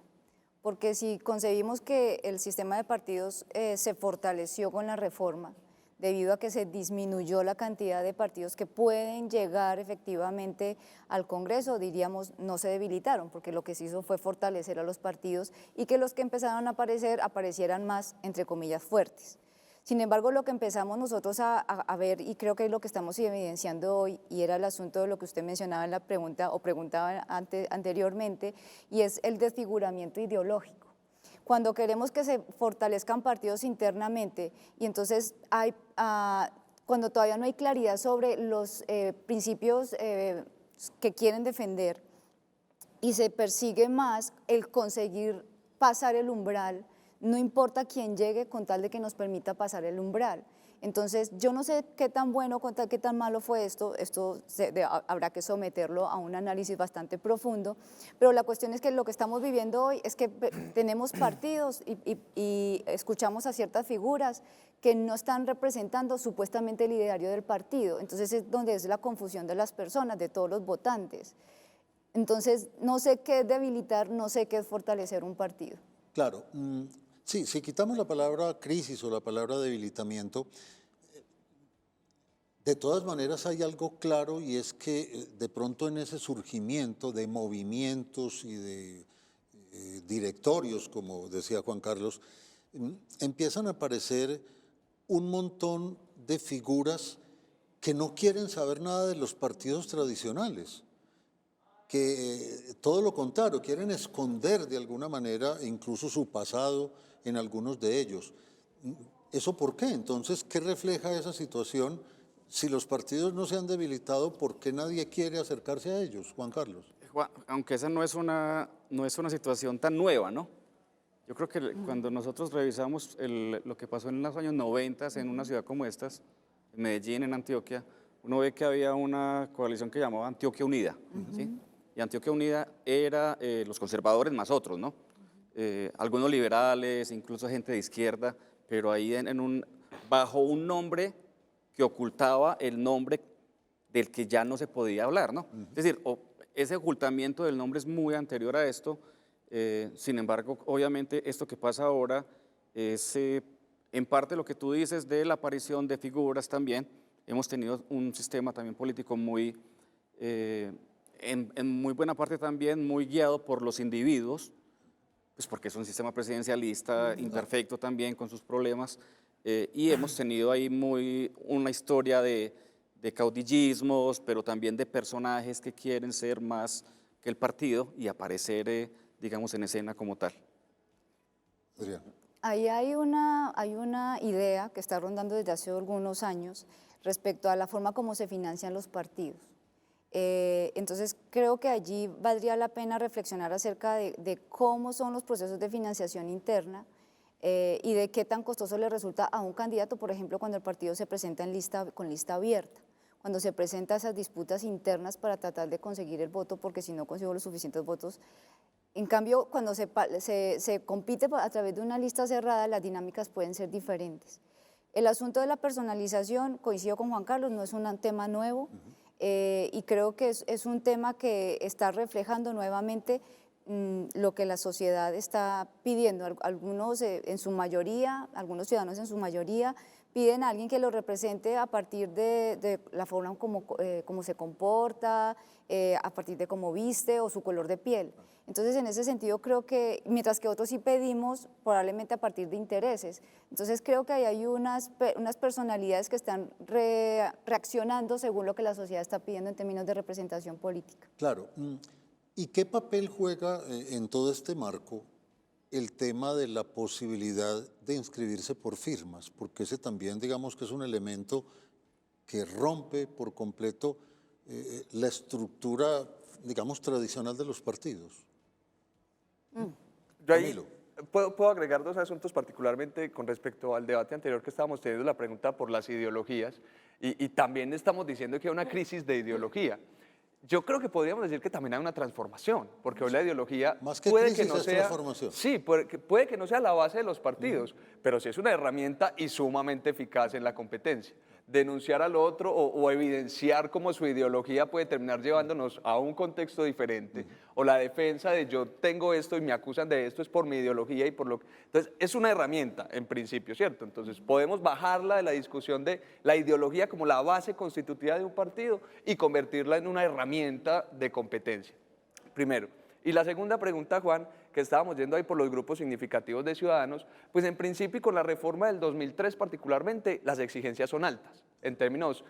porque si concebimos que el sistema de partidos se fortaleció con la reforma, debido a que se disminuyó la cantidad de partidos que pueden llegar efectivamente al Congreso, diríamos, no se debilitaron, porque lo que se hizo fue fortalecer a los partidos y que los que empezaron a aparecer, aparecieran más, entre comillas, fuertes. Sin embargo, lo que empezamos nosotros a ver, y creo que es lo que estamos evidenciando hoy, y era el asunto de lo que usted mencionaba en la pregunta, o preguntaba anteriormente, y es el desfiguramiento ideológico. Cuando queremos que se fortalezcan partidos internamente, y entonces cuando todavía no hay claridad sobre los principios que quieren defender, y se persigue más el conseguir pasar el umbral, no importa quién llegue con tal de que nos permita pasar el umbral. Entonces, yo no sé qué tan bueno, qué tan malo fue esto habrá que someterlo a un análisis bastante profundo, pero la cuestión es que lo que estamos viviendo hoy es que tenemos partidos y escuchamos a ciertas figuras que no están representando supuestamente el ideario del partido, entonces es donde es la confusión de las personas, de todos los votantes. Entonces, no sé qué es debilitar, no sé qué es fortalecer un partido. Claro, sí, si quitamos la palabra crisis o la palabra debilitamiento, de todas maneras hay algo claro y es que de pronto en ese surgimiento de movimientos y de directorios, como decía Juan Carlos, empiezan a aparecer un montón de figuras que no quieren saber nada de los partidos tradicionales, que todo lo contrario, quieren esconder de alguna manera incluso su pasado en algunos de ellos. ¿Eso por qué? Entonces, ¿qué refleja esa situación? Si los partidos no se han debilitado, ¿por qué nadie quiere acercarse a ellos, Juan Carlos? Aunque esa no es una situación tan nueva, ¿no? Yo creo que cuando nosotros revisamos lo que pasó en los años 90 en una ciudad como estas, en Medellín, en Antioquia, uno ve que había una coalición que llamaba Antioquia Unida, ¿sí? Y Antioquia Unida era los conservadores más otros, ¿no? Algunos liberales, incluso gente de izquierda, pero ahí bajo un nombre que ocultaba el nombre del que ya no se podía hablar, ¿no? Es decir, ese ocultamiento del nombre es muy anterior a esto, sin embargo, obviamente esto que pasa ahora es en parte lo que tú dices de la aparición de figuras también. Hemos tenido un sistema también político muy, en muy buena parte también, muy guiado por los individuos, pues porque es un sistema presidencialista imperfecto también con sus problemas, y hemos tenido ahí una historia de caudillismos, pero también de personajes que quieren ser más que el partido y aparecer, digamos, en escena como tal. Adrián. Ahí hay una idea que está rondando desde hace algunos años respecto a la forma como se financian los partidos. Entonces creo que allí valdría la pena reflexionar acerca de cómo son los procesos de financiación interna y de qué tan costoso le resulta a un candidato, por ejemplo, cuando el partido se presenta con lista abierta, cuando se presenta esas disputas internas para tratar de conseguir el voto, porque si no consigo los suficientes votos. En cambio, cuando se compite a través de una lista cerrada, las dinámicas pueden ser diferentes. El asunto de la personalización, coincido con Juan Carlos, no es un tema nuevo, y creo que es un tema que está reflejando nuevamente lo que la sociedad está pidiendo. Algunos en su mayoría, algunos ciudadanos en su mayoría, piden a alguien que lo represente a partir de la forma como se comporta, a partir de cómo viste o su color de piel. Entonces, en ese sentido, creo que, mientras que otros sí pedimos, probablemente a partir de intereses. Entonces, creo que ahí hay unas personalidades que están reaccionando según lo que la sociedad está pidiendo en términos de representación política. Claro. ¿Y qué papel juega en todo este marco el tema de la posibilidad de inscribirse por firmas? Porque ese también, digamos que es un elemento que rompe por completo la estructura, digamos, tradicional de los partidos. Yo ahí puedo agregar dos asuntos particularmente con respecto al debate anterior que estábamos teniendo, la pregunta por las ideologías, y también estamos diciendo que hay una crisis de ideología. Yo creo que podríamos decir que también hay una transformación, porque hoy la ideología más que puede crisis, que no es sea, transformación. sí, puede que no sea la base de los partidos, pero sí es una herramienta y sumamente eficaz en la competencia. denunciar al otro o evidenciar cómo su ideología puede terminar llevándonos a un contexto diferente, o la defensa de yo tengo esto y me acusan de esto es por mi ideología y por lo que... Entonces, es una herramienta en principio, ¿cierto? Entonces, podemos bajarla de la discusión de la ideología como la base constitutiva de un partido y convertirla en una herramienta de competencia, primero. Y la segunda pregunta, Juan, que estábamos yendo ahí por los grupos significativos de ciudadanos, pues en principio y con la reforma del 2003 particularmente, las exigencias son altas, en términos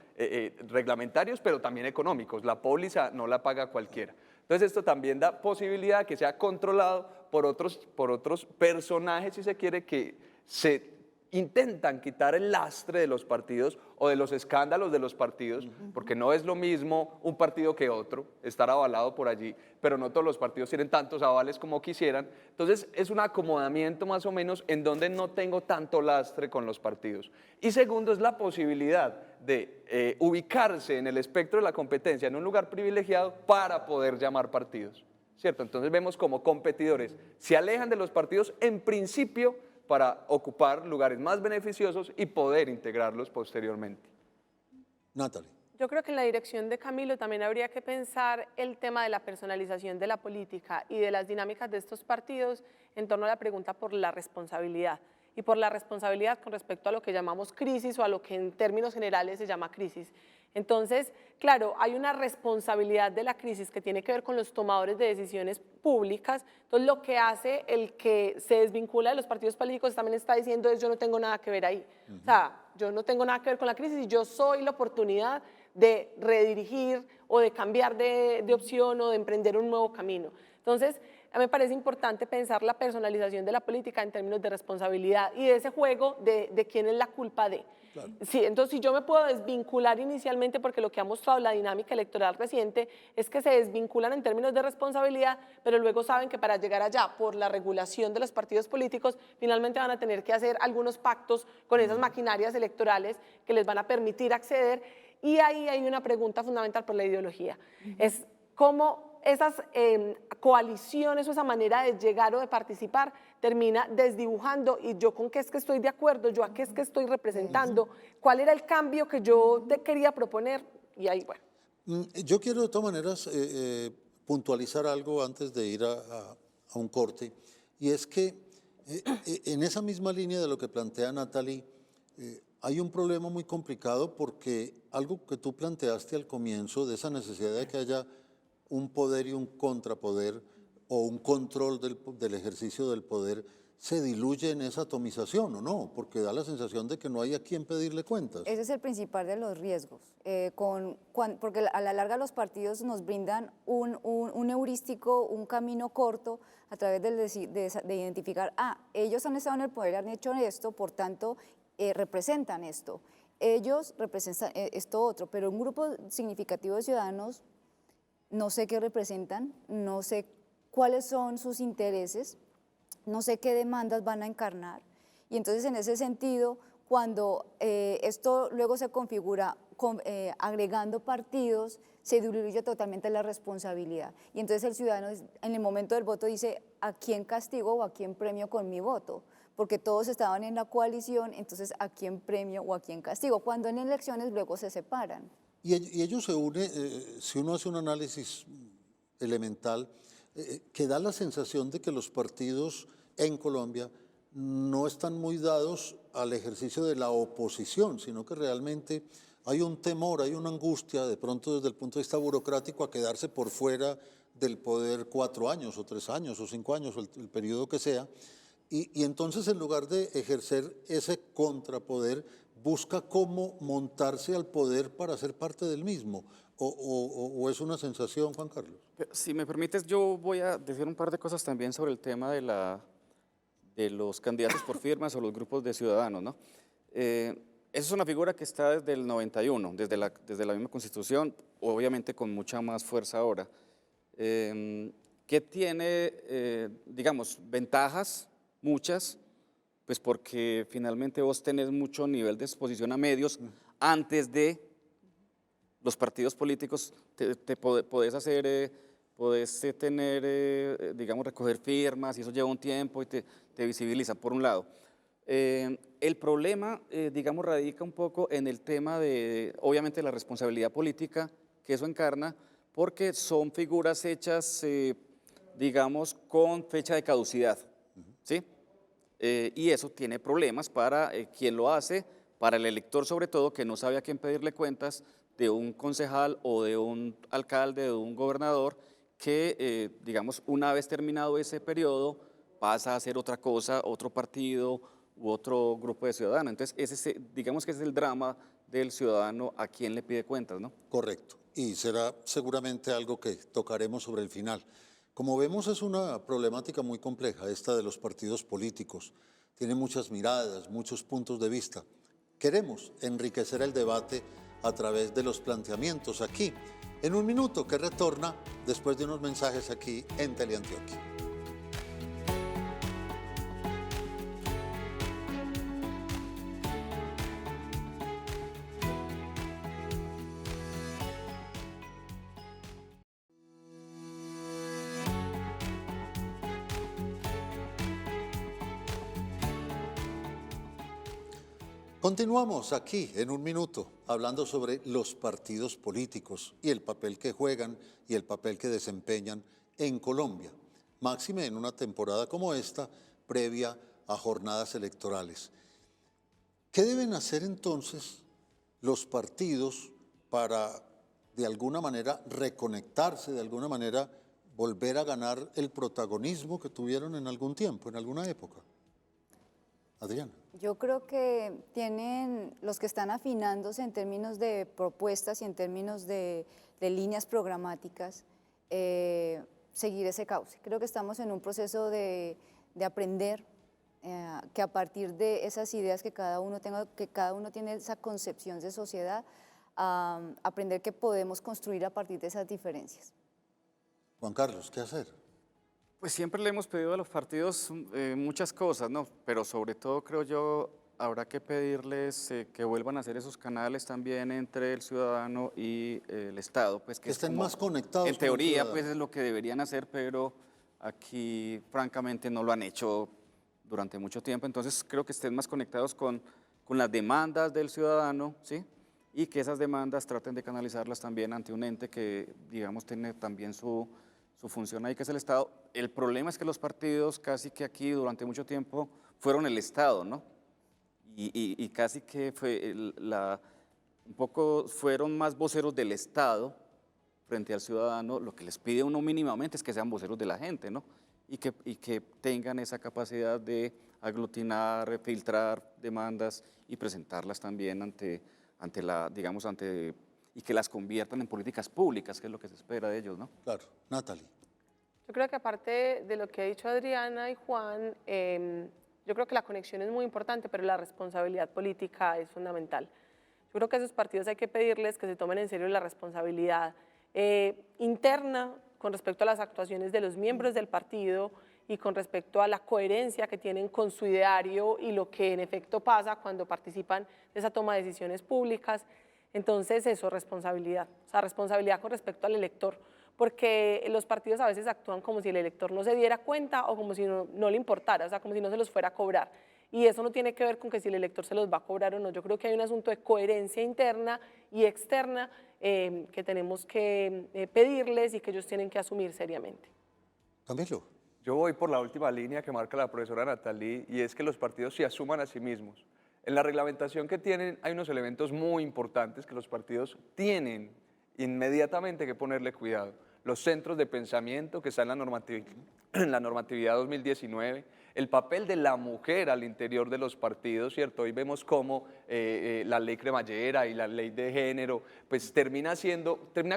reglamentarios, pero también económicos. La póliza no la paga cualquiera. Entonces esto también da posibilidad de que sea controlado por otros personajes, si se quiere, que se intentan quitar el lastre de los partidos o de los escándalos de los partidos, porque no es lo mismo un partido que otro, estar avalado por allí, pero no todos los partidos tienen tantos avales como quisieran. Entonces es un acomodamiento más o menos en donde no tengo tanto lastre con los partidos. Y segundo es la posibilidad de ubicarse en el espectro de la competencia en un lugar privilegiado para poder llamar partidos, ¿cierto? Entonces vemos como competidores se alejan de los partidos en principio para ocupar lugares más beneficiosos y poder integrarlos posteriormente. Natalie. Yo creo que en la dirección de Camilo también habría que pensar el tema de la personalización de la política y de las dinámicas de estos partidos en torno a la pregunta por la responsabilidad y por la responsabilidad con respecto a lo que llamamos crisis o a lo que en términos generales se llama crisis. Entonces, claro, hay una responsabilidad de la crisis que tiene que ver con los tomadores de decisiones públicas. Entonces, lo que hace el que se desvincula de los partidos políticos también está diciendo es yo no tengo nada que ver ahí. O sea, yo no tengo nada que ver con la crisis y yo soy la oportunidad de redirigir o de cambiar de opción o de emprender un nuevo camino. Entonces, a mí me parece importante pensar la personalización de la política en términos de responsabilidad y de ese juego de quién es la culpa de. Claro. Sí, entonces, si yo me puedo desvincular inicialmente, porque lo que ha mostrado la dinámica electoral reciente es que se desvinculan en términos de responsabilidad, pero luego saben que para llegar allá, por la regulación de los partidos políticos, finalmente van a tener que hacer algunos pactos con esas maquinarias electorales que les van a permitir acceder. Y ahí hay una pregunta fundamental por la ideología. Es cómo esas coaliciones o esa manera de llegar o de participar termina desdibujando y yo con qué es que estoy de acuerdo, yo a qué es que estoy representando, cuál era el cambio que yo te quería proponer y ahí bueno. Yo quiero de todas maneras puntualizar algo antes de ir a un corte y es que en esa misma línea de lo que plantea Natalie, hay un problema muy complicado porque algo que tú planteaste al comienzo de esa necesidad de que haya un poder y un contrapoder o un control del ejercicio del poder se diluye en esa atomización, ¿o no? Porque da la sensación de que no hay a quien pedirle cuentas. Ese es el principal de los riesgos, porque a la larga los partidos nos brindan un heurístico, un camino corto a través de identificar, ellos han estado en el poder, han hecho esto, por tanto, representan esto. Ellos representan esto otro, pero un grupo significativo de ciudadanos no sé qué representan, no sé cuáles son sus intereses, no sé qué demandas van a encarnar. Y entonces en ese sentido, cuando esto luego se configura agregando partidos, se diluye totalmente la responsabilidad. Y entonces el ciudadano en el momento del voto dice, ¿a quién castigo o a quién premio con mi voto? Porque todos estaban en la coalición, entonces ¿a quién premio o a quién castigo? Cuando en elecciones luego se separan. Y ellos se unen, si uno hace un análisis elemental, que da la sensación de que los partidos en Colombia no están muy dados al ejercicio de la oposición, sino que realmente hay un temor, hay una angustia, de pronto desde el punto de vista burocrático, a quedarse por fuera del poder 4 años, o 3 años, o 5 años, o el periodo que sea. Y entonces, en lugar de ejercer ese contrapoder, busca cómo montarse al poder para ser parte del mismo. ¿O es una sensación, Juan Carlos? Si me permites, yo voy a decir un par de cosas también sobre el tema de los candidatos por firmas o los grupos de ciudadanos, ¿no? Esa es una figura que está desde el 91, desde la misma Constitución, obviamente con mucha más fuerza ahora, que tiene, digamos, ventajas, muchas, pues porque finalmente vos tenés mucho nivel de exposición a medios antes de los partidos políticos, podés hacer, podés tener, digamos, recoger firmas y eso lleva un tiempo y te visibiliza, por un lado. El problema, digamos, radica un poco en el tema de, obviamente, la responsabilidad política que eso encarna, porque son figuras hechas, digamos, con fecha de caducidad, ¿sí? Y eso tiene problemas para quien lo hace, para el elector sobre todo, que no sabe a quién pedirle cuentas de un concejal o de un alcalde, de un gobernador, que, digamos, una vez terminado ese periodo, pasa a hacer otra cosa, otro partido u otro grupo de ciudadanos. Entonces, digamos que ese es el drama del ciudadano a quien le pide cuentas, ¿no? Correcto. Y será seguramente algo que tocaremos sobre el final. Como vemos, es una problemática muy compleja esta de los partidos políticos. Tiene muchas miradas, muchos puntos de vista. Queremos enriquecer el debate a través de los planteamientos aquí, en un minuto que retorna después de unos mensajes aquí en Teleantioquia. Continuamos aquí en un minuto hablando sobre los partidos políticos y el papel que juegan y el papel que desempeñan en Colombia, máxime en una temporada como esta, previa a jornadas electorales. ¿Qué deben hacer entonces los partidos para, de alguna manera, reconectarse, de alguna manera, volver a ganar el protagonismo que tuvieron en algún tiempo, en alguna época? Adriana. Yo creo que tienen los que están afinándose en términos de propuestas y en términos de líneas programáticas, seguir ese cauce. Creo que estamos en un proceso de aprender que a partir de esas ideas que cada uno tenga, que cada uno tiene esa concepción de sociedad, aprender que podemos construir a partir de esas diferencias. Juan Carlos, ¿qué hacer? Pues siempre le hemos pedido a los partidos muchas cosas, ¿no? Pero sobre todo creo yo habrá que pedirles que vuelvan a hacer esos canales también entre el ciudadano y el Estado, pues que estén más conectados. En teoría, pues es lo que deberían hacer, pero aquí francamente no lo han hecho durante mucho tiempo. Entonces creo que estén más conectados con las demandas del ciudadano, ¿sí? Y que esas demandas traten de canalizarlas también ante un ente que, digamos, tiene también su función ahí, que es el Estado. El problema es que los partidos casi que aquí durante mucho tiempo fueron el Estado, ¿no? Y casi que un poco fueron más voceros del Estado frente al ciudadano. Lo que les pide uno mínimamente es que sean voceros de la gente, ¿no? Y que tengan esa capacidad de aglutinar, filtrar demandas y presentarlas también y que las conviertan en políticas públicas, que es lo que se espera de ellos, ¿no? Claro. Natalie. Yo creo que aparte de lo que ha dicho Adriana y Juan, yo creo que la conexión es muy importante, pero la responsabilidad política es fundamental. Yo creo que a esos partidos hay que pedirles que se tomen en serio la responsabilidad interna con respecto a las actuaciones de los miembros del partido y con respecto a la coherencia que tienen con su ideario y lo que en efecto pasa cuando participan de esa toma de decisiones públicas. Entonces eso, responsabilidad, o sea, responsabilidad con respecto al elector, porque los partidos a veces actúan como si el elector no se diera cuenta o como si no le importara, o sea, como si no se los fuera a cobrar. Y eso no tiene que ver con que si el elector se los va a cobrar o no. Yo creo que hay un asunto de coherencia interna y externa que tenemos que pedirles y que ellos tienen que asumir seriamente. Camilo. Yo voy por la última línea que marca la profesora Natalie, y es que los partidos se asuman a sí mismos. En la reglamentación que tienen hay unos elementos muy importantes que los partidos tienen inmediatamente que ponerle cuidado. Los centros de pensamiento que están en la normatividad 2019, el papel de la mujer al interior de los partidos, ¿cierto? Hoy vemos cómo la ley cremallera y la ley de género pues termina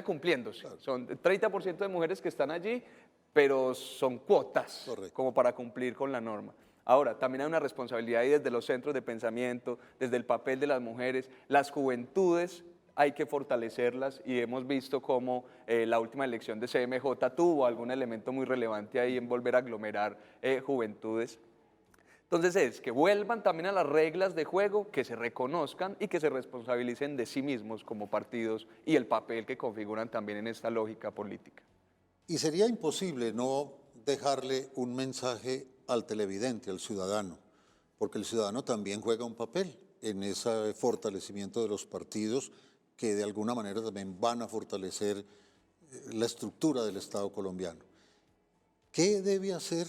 cumpliéndose. Claro. Son 30% de mujeres que están allí, pero son cuotas. Correcto. Como para cumplir con la norma. Ahora, también hay una responsabilidad ahí desde los centros de pensamiento, desde el papel de las mujeres, las juventudes, hay que fortalecerlas y hemos visto cómo la última elección de CMJ tuvo algún elemento muy relevante ahí en volver a aglomerar juventudes. Entonces es que vuelvan también a las reglas de juego, que se reconozcan y que se responsabilicen de sí mismos como partidos y el papel que configuran también en esta lógica política. Y sería imposible no dejarle un mensaje al televidente, al ciudadano, porque el ciudadano también juega un papel en ese fortalecimiento de los partidos que de alguna manera también van a fortalecer la estructura del Estado colombiano. ¿Qué debe hacer?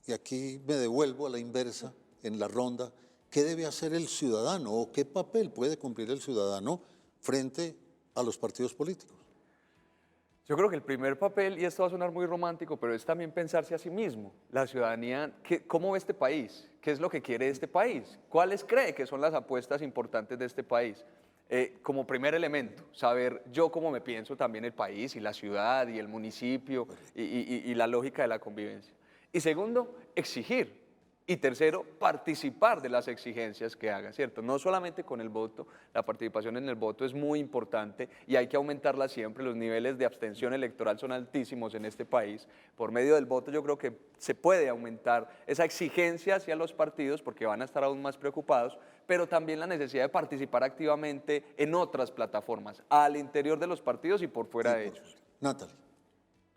Y aquí me devuelvo a la inversa en la ronda. ¿Qué debe hacer el ciudadano o qué papel puede cumplir el ciudadano frente a los partidos políticos? Yo creo que el primer papel, y esto va a sonar muy romántico, pero es también pensarse a sí mismo. La ciudadanía, ¿cómo ve este país? ¿Qué es lo que quiere de este país? ¿Cuáles cree que son las apuestas importantes de este país? Como primer elemento, saber yo cómo me pienso también el país y la ciudad y el municipio y la lógica de la convivencia. Y segundo, exigir. Y tercero, participar de las exigencias que haga, ¿cierto? No solamente con el voto, la participación en el voto es muy importante y hay que aumentarla siempre. Los niveles de abstención electoral son altísimos en este país. Por medio del voto yo creo que se puede aumentar esa exigencia hacia los partidos porque van a estar aún más preocupados, pero también la necesidad de participar activamente en otras plataformas, al interior de los partidos y por fuera de ellos. Natalie.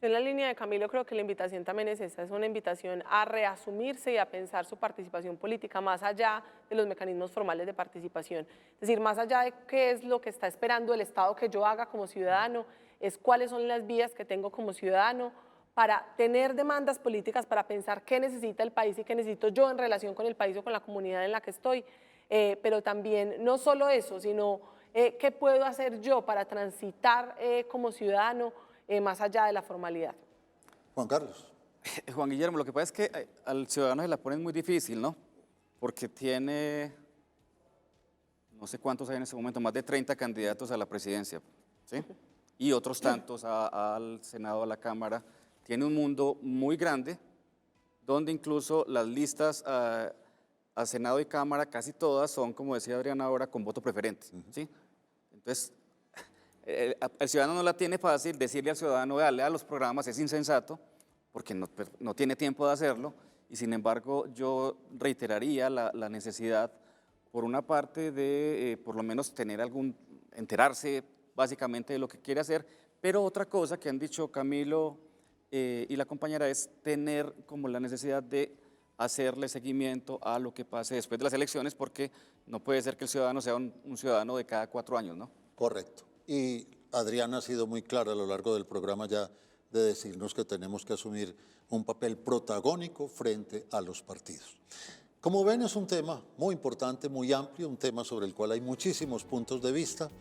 En la línea de Camilo creo que la invitación también es esa, es una invitación a reasumirse y a pensar su participación política más allá de los mecanismos formales de participación. Es decir, más allá de qué es lo que está esperando el Estado que yo haga como ciudadano, es cuáles son las vías que tengo como ciudadano para tener demandas políticas, para pensar qué necesita el país y qué necesito yo en relación con el país o con la comunidad en la que estoy, pero también no solo eso, sino qué puedo hacer yo para transitar como ciudadano más allá de la formalidad. Juan Carlos. Juan Guillermo, lo que pasa es que al ciudadano se la ponen muy difícil, ¿no? Porque tiene, no sé cuántos hay en ese momento, más de 30 candidatos a la presidencia, ¿sí? Y otros tantos al Senado, a la Cámara. Tiene un mundo muy grande, donde incluso las listas a Senado y Cámara, casi todas son, como decía Adriana ahora, con voto preferente, ¿sí? Entonces, el ciudadano no la tiene fácil, decirle al ciudadano, vea, lea los programas, es insensato, porque no tiene tiempo de hacerlo, y sin embargo yo reiteraría la necesidad, por una parte, de por lo menos enterarse básicamente de lo que quiere hacer, pero otra cosa que han dicho Camilo y la compañera es tener como la necesidad de hacerle seguimiento a lo que pase después de las elecciones, porque no puede ser que el ciudadano sea un ciudadano de cada 4 años, ¿no? Correcto. Y Adriana ha sido muy clara a lo largo del programa ya de decirnos que tenemos que asumir un papel protagónico frente a los partidos. Como ven, es un tema muy importante, muy amplio, un tema sobre el cual hay muchísimos puntos de vista.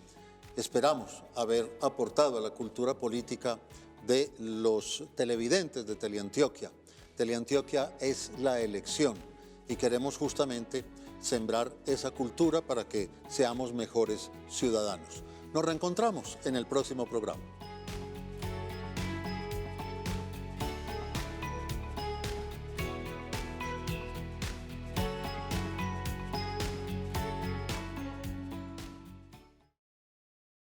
Esperamos haber aportado a la cultura política de los televidentes de Teleantioquia. Teleantioquia es la elección y queremos justamente sembrar esa cultura para que seamos mejores ciudadanos. Nos reencontramos en el próximo programa.